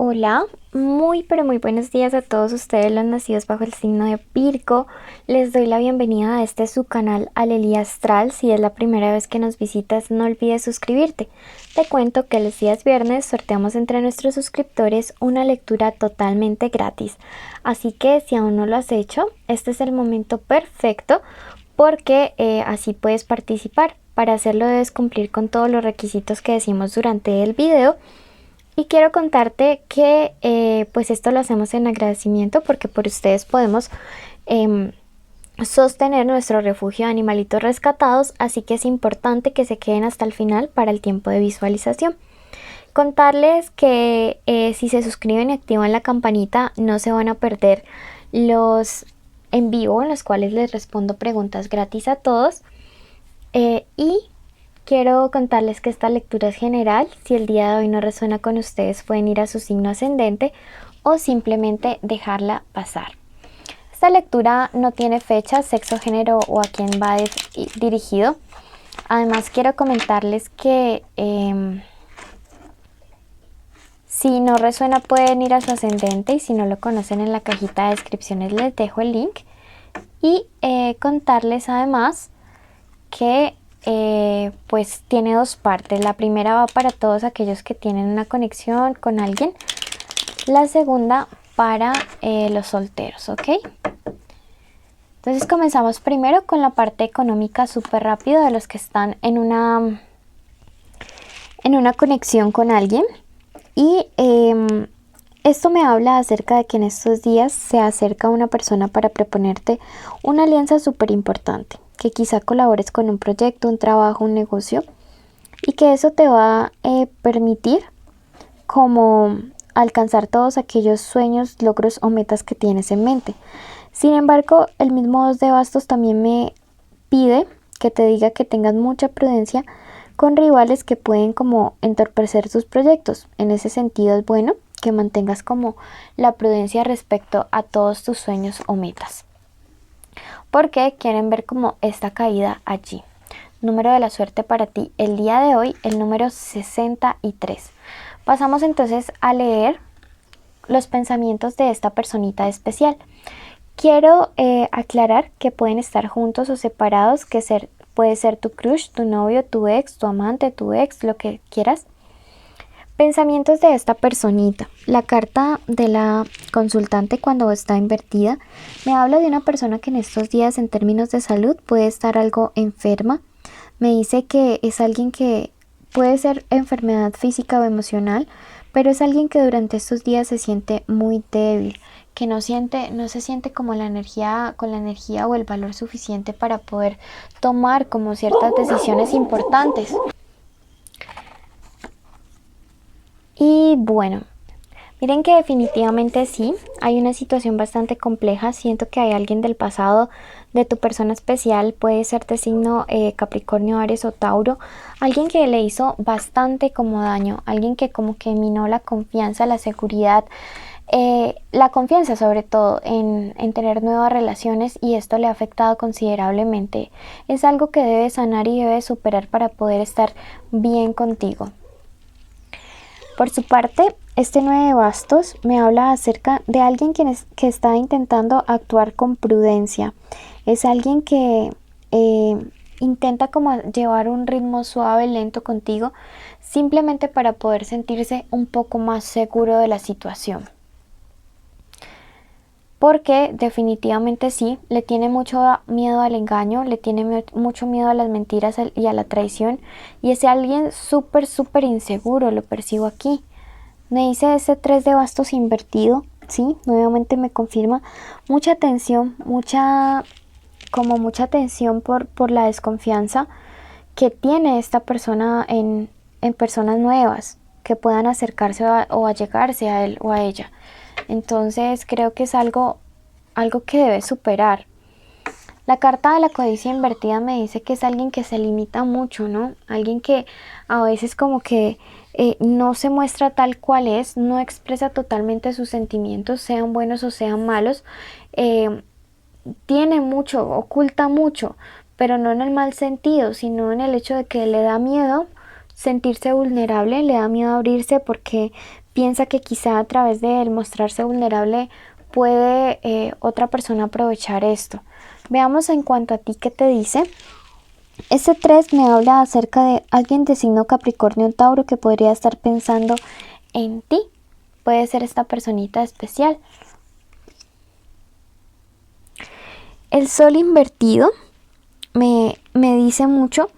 Hola, muy pero muy buenos días a todos ustedes los nacidos bajo el signo de Virgo. Les doy la bienvenida a este su canal Alelía Astral. Si es la primera vez que nos visitas, no olvides suscribirte. Te cuento que los días viernes sorteamos entre nuestros suscriptores una lectura totalmente gratis. Así que si aún no lo has hecho, este es el momento perfecto porque así puedes participar. Para hacerlo debes cumplir con todos los requisitos que decimos durante el video. Y quiero contarte que pues esto lo hacemos en agradecimiento porque por ustedes podemos sostener nuestro refugio de animalitos rescatados, así que es importante que se queden hasta el final para el tiempo de visualización. Contarles que si se suscriben y activan la campanita no se van a perder los en vivo en los cuales les respondo preguntas gratis a todos y quiero contarles que esta lectura es general. Si el día de hoy no resuena con ustedes, pueden ir a su signo ascendente o simplemente dejarla pasar. Esta lectura no tiene fecha, sexo, género o a quién va dirigido. Además, quiero comentarles que si no resuena pueden ir a su ascendente y si no lo conocen en la cajita de descripciones les dejo el link. Y contarles además que pues tiene dos partes. La primera va para todos aquellos que tienen una conexión con alguien. La segunda para los solteros, ¿ok? Entonces comenzamos primero con la parte económica súper rápido de los que están en una conexión con alguien. Y esto me habla acerca de que en estos días se acerca una persona para proponerte una alianza súper importante, que quizá colabores con un proyecto, un trabajo, un negocio, y que eso te va a permitir como alcanzar todos aquellos sueños, logros o metas que tienes en mente. Sin embargo, el mismo 2 de bastos también me pide que te diga que tengas mucha prudencia con rivales que pueden como entorpecer tus proyectos. En ese sentido es bueno que mantengas como la prudencia respecto a todos tus sueños o metas, porque quieren ver como esta caída allí. Número de la suerte para ti el día de hoy, el número 63. Pasamos entonces a leer los pensamientos de esta personita especial. Quiero aclarar que pueden estar juntos o separados, que puede ser tu crush, tu novio, tu ex, tu amante, tu ex, lo que quieras. Pensamientos de esta personita. La carta de la consultante cuando está invertida me habla de una persona que en estos días en términos de salud puede estar algo enferma. Me dice que es alguien que puede ser enfermedad física o emocional, pero es alguien que durante estos días se siente muy débil, que no se siente como con la energía o el valor suficiente para poder tomar como ciertas decisiones importantes. Y bueno, miren que definitivamente sí, hay una situación bastante compleja. Siento que hay alguien del pasado de tu persona especial, puede ser de signo Capricornio, Aries o Tauro, alguien que le hizo bastante como daño, alguien que como que minó la confianza, la seguridad, la confianza sobre todo en tener nuevas relaciones, y esto le ha afectado considerablemente. Es algo que debes sanar y debes superar para poder estar bien contigo. Por su parte, este 9 de bastos me habla acerca de alguien que está intentando actuar con prudencia. Es alguien que intenta como llevar un ritmo suave, lento contigo, simplemente para poder sentirse un poco más seguro de la situación. Porque definitivamente sí, le tiene mucho miedo al engaño, le tiene mucho miedo a las mentiras y a la traición. Y es alguien súper inseguro, lo percibo aquí. Me dice ese 3 de bastos invertido, sí, nuevamente me confirma mucha tensión, mucha tensión por la desconfianza que tiene esta persona en personas nuevas que puedan acercarse o allegarse a él o a ella. Entonces creo que es algo que debe superar. La carta de la codicia invertida me dice que es alguien que se limita mucho, ¿no? Alguien que a veces como que no se muestra tal cual es, no expresa totalmente sus sentimientos, sean buenos o sean malos. Tiene mucho, oculta mucho, pero no en el mal sentido, sino en el hecho de que le da miedo sentirse vulnerable, le da miedo abrirse porque piensa que quizá a través de él mostrarse vulnerable puede otra persona aprovechar esto. Veamos en cuanto a ti qué te dice. Este 3 me habla acerca de alguien de signo Capricornio o Tauro que podría estar pensando en ti. Puede ser esta personita especial. El sol invertido me dice mucho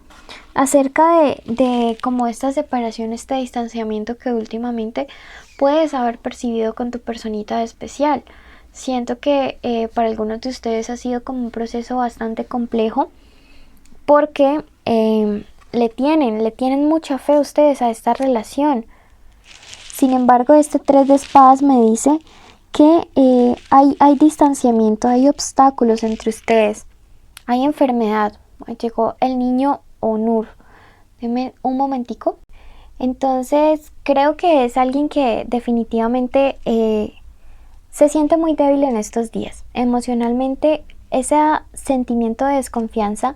acerca de como esta separación, este distanciamiento que últimamente puedes haber percibido con tu personita especial. Siento que para algunos de ustedes ha sido como un proceso bastante complejo porque le tienen mucha fe ustedes a esta relación. Sin embargo, este 3 de espadas me dice que hay distanciamiento, hay obstáculos entre ustedes, hay enfermedad. Llegó el niño Onur. Deme un momentico. Entonces, creo que es alguien que definitivamente se siente muy débil en estos días. Emocionalmente, ese sentimiento de desconfianza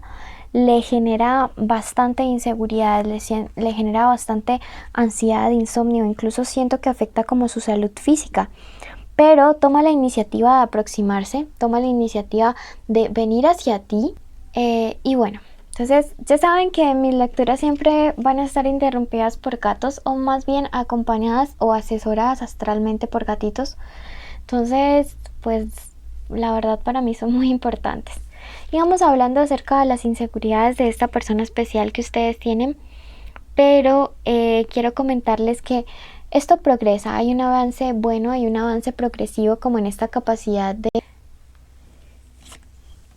le genera bastante inseguridad, le genera bastante ansiedad, insomnio, incluso siento que afecta como su salud física. Pero toma la iniciativa de aproximarse, toma la iniciativa de venir hacia ti y bueno. Entonces ya saben que mis lecturas siempre van a estar interrumpidas por gatos o más bien acompañadas o asesoradas astralmente por gatitos. Entonces pues la verdad para mí son muy importantes. Y vamos hablando acerca de las inseguridades de esta persona especial que ustedes tienen. Pero quiero comentarles que esto progresa, hay un avance bueno, hay un avance progresivo como en esta capacidad de...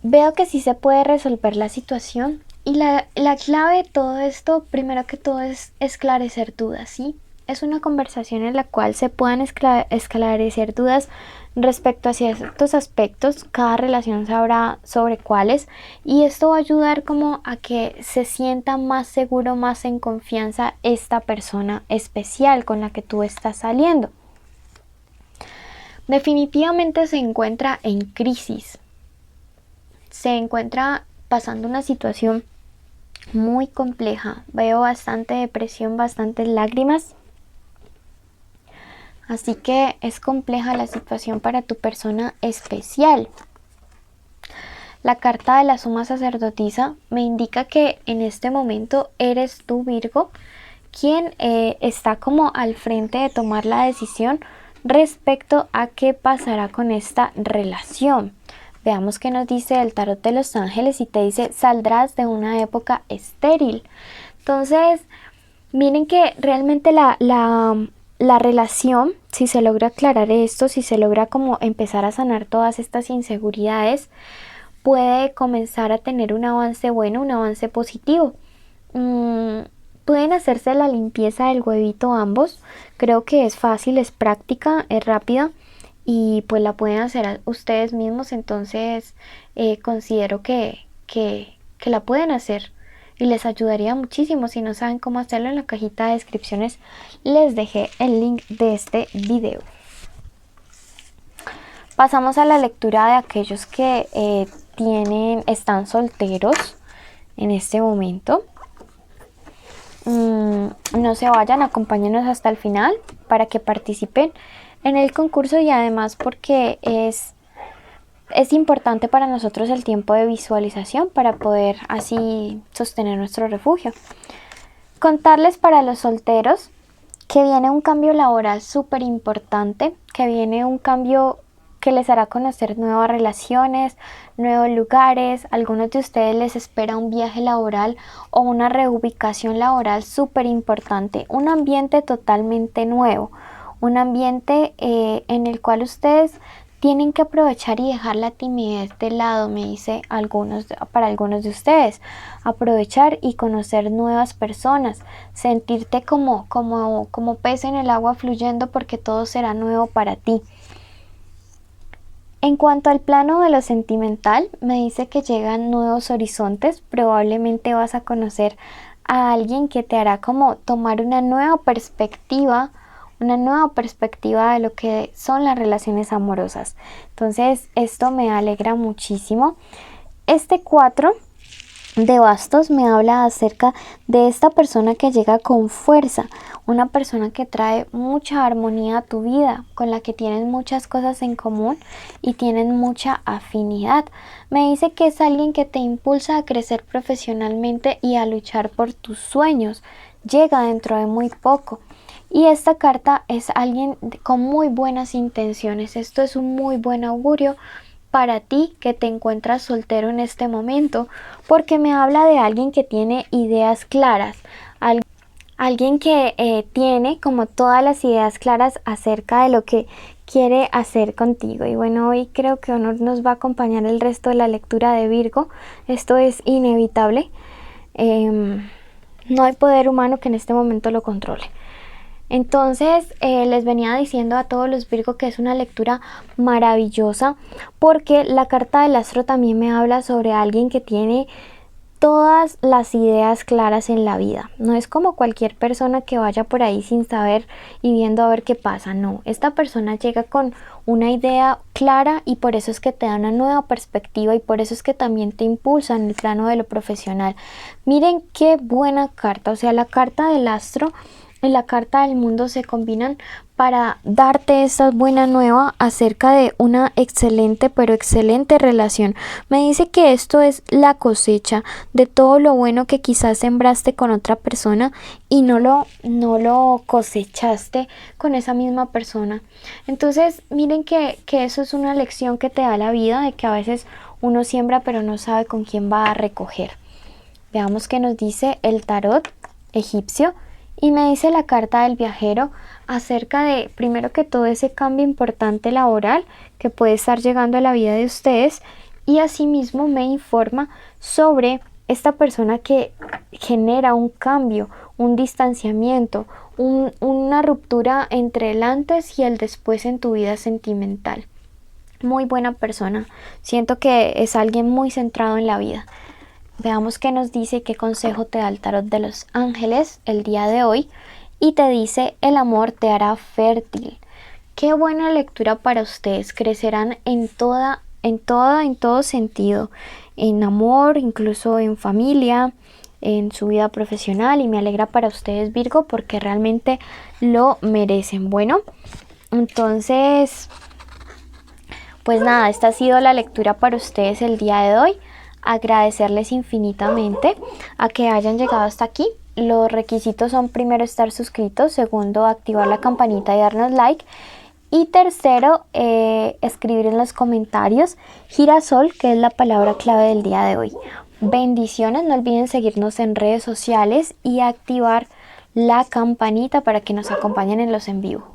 Veo que sí se puede resolver la situación y la clave de todo esto, primero que todo, es esclarecer dudas, ¿sí? Es una conversación en la cual se puedan esclarecer dudas respecto a ciertos aspectos. Cada relación sabrá sobre cuáles y esto va a ayudar como a que se sienta más seguro, más en confianza esta persona especial con la que tú estás saliendo. Definitivamente se encuentra en crisis. Se encuentra pasando una situación muy compleja. Veo bastante depresión, bastantes lágrimas. Así que es compleja la situación para tu persona especial. La carta de la suma sacerdotisa me indica que en este momento eres tú, Virgo, quien está como al frente de tomar la decisión respecto a qué pasará con esta relación. Veamos qué nos dice el tarot de los ángeles y te dice saldrás de una época estéril. Entonces, miren que realmente la relación, si se logra aclarar esto, si se logra como empezar a sanar todas estas inseguridades, puede comenzar a tener un avance bueno, un avance positivo. Pueden hacerse la limpieza del huevito ambos. Creo que es fácil, es práctica, es rápida y pues la pueden hacer ustedes mismos. Entonces considero que la pueden hacer y les ayudaría muchísimo. Si no saben cómo hacerlo, en la cajita de descripciones les dejé el link de este video. Pasamos a la lectura de aquellos que están solteros en este momento. No se vayan, acompáñenos hasta el final para que participen en el concurso y además porque es importante para nosotros el tiempo de visualización para poder así sostener nuestro refugio. Contarles para los solteros que viene un cambio laboral súper importante, que viene un cambio que les hará conocer nuevas relaciones, nuevos lugares. A algunos de ustedes les espera un viaje laboral o una reubicación laboral súper importante, un ambiente totalmente nuevo, un ambiente en el cual ustedes tienen que aprovechar y dejar la timidez de lado, me dice para algunos de ustedes. Aprovechar y conocer nuevas personas, sentirte como pez en el agua fluyendo porque todo será nuevo para ti. En cuanto al plano de lo sentimental, me dice que llegan nuevos horizontes. Probablemente vas a conocer a alguien que te hará como tomar una nueva perspectiva de lo que son las relaciones amorosas. Entonces esto me alegra muchísimo. Este 4 de bastos me habla acerca de esta persona que llega con fuerza, una persona que trae mucha armonía a tu vida, con la que tienes muchas cosas en común y tienen mucha afinidad. Me dice que es alguien que te impulsa a crecer profesionalmente y a luchar por tus sueños. Llega dentro de muy poco. Y esta carta es alguien con muy buenas intenciones. Esto es un muy buen augurio para ti que te encuentras soltero en este momento, porque me habla de alguien que tiene ideas claras, alguien que tiene como todas las ideas claras acerca de lo que quiere hacer contigo. Y bueno, hoy creo que Honor nos va a acompañar el resto de la lectura de Virgo. Esto es inevitable. No hay poder humano que en este momento lo controle. Entonces les venía diciendo a todos los Virgo que es una lectura maravillosa, porque la carta del astro también me habla sobre alguien que tiene todas las ideas claras en la vida. No es como cualquier persona que vaya por ahí sin saber y viendo a ver qué pasa. No, esta persona llega con una idea clara y por eso es que te da una nueva perspectiva y por eso es que también te impulsa en el plano de lo profesional. Miren qué buena carta, o sea, la carta del astro y la carta del mundo se combinan para darte esta buena nueva acerca de una excelente, pero excelente relación. Me dice que esto es la cosecha de todo lo bueno que quizás sembraste con otra persona y no lo cosechaste con esa misma persona. Entonces miren que eso es una lección que te da la vida, de que a veces uno siembra pero no sabe con quién va a recoger. Veamos qué nos dice el tarot egipcio. Y me dice la carta del viajero acerca de, primero que todo, ese cambio importante laboral que puede estar llegando a la vida de ustedes, y asimismo me informa sobre esta persona que genera un cambio, un distanciamiento, una ruptura entre el antes y el después en tu vida sentimental. Muy buena persona, siento que es alguien muy centrado en la vida. Veamos qué nos dice y qué consejo te da el tarot de los ángeles el día de hoy. Y te dice: el amor te hará fértil. Qué buena lectura para ustedes. Crecerán en todo sentido. En amor, incluso en familia, en su vida profesional. Y me alegra para ustedes, Virgo, porque realmente lo merecen. Bueno, entonces, pues nada, esta ha sido la lectura para ustedes el día de hoy. Agradecerles infinitamente a que hayan llegado hasta aquí. Los requisitos son: primero, estar suscritos; segundo, activar la campanita y darnos like; y tercero, escribir en los comentarios girasol, que es la palabra clave del día de hoy. Bendiciones, no olviden seguirnos en redes sociales y activar la campanita para que nos acompañen en los en vivo.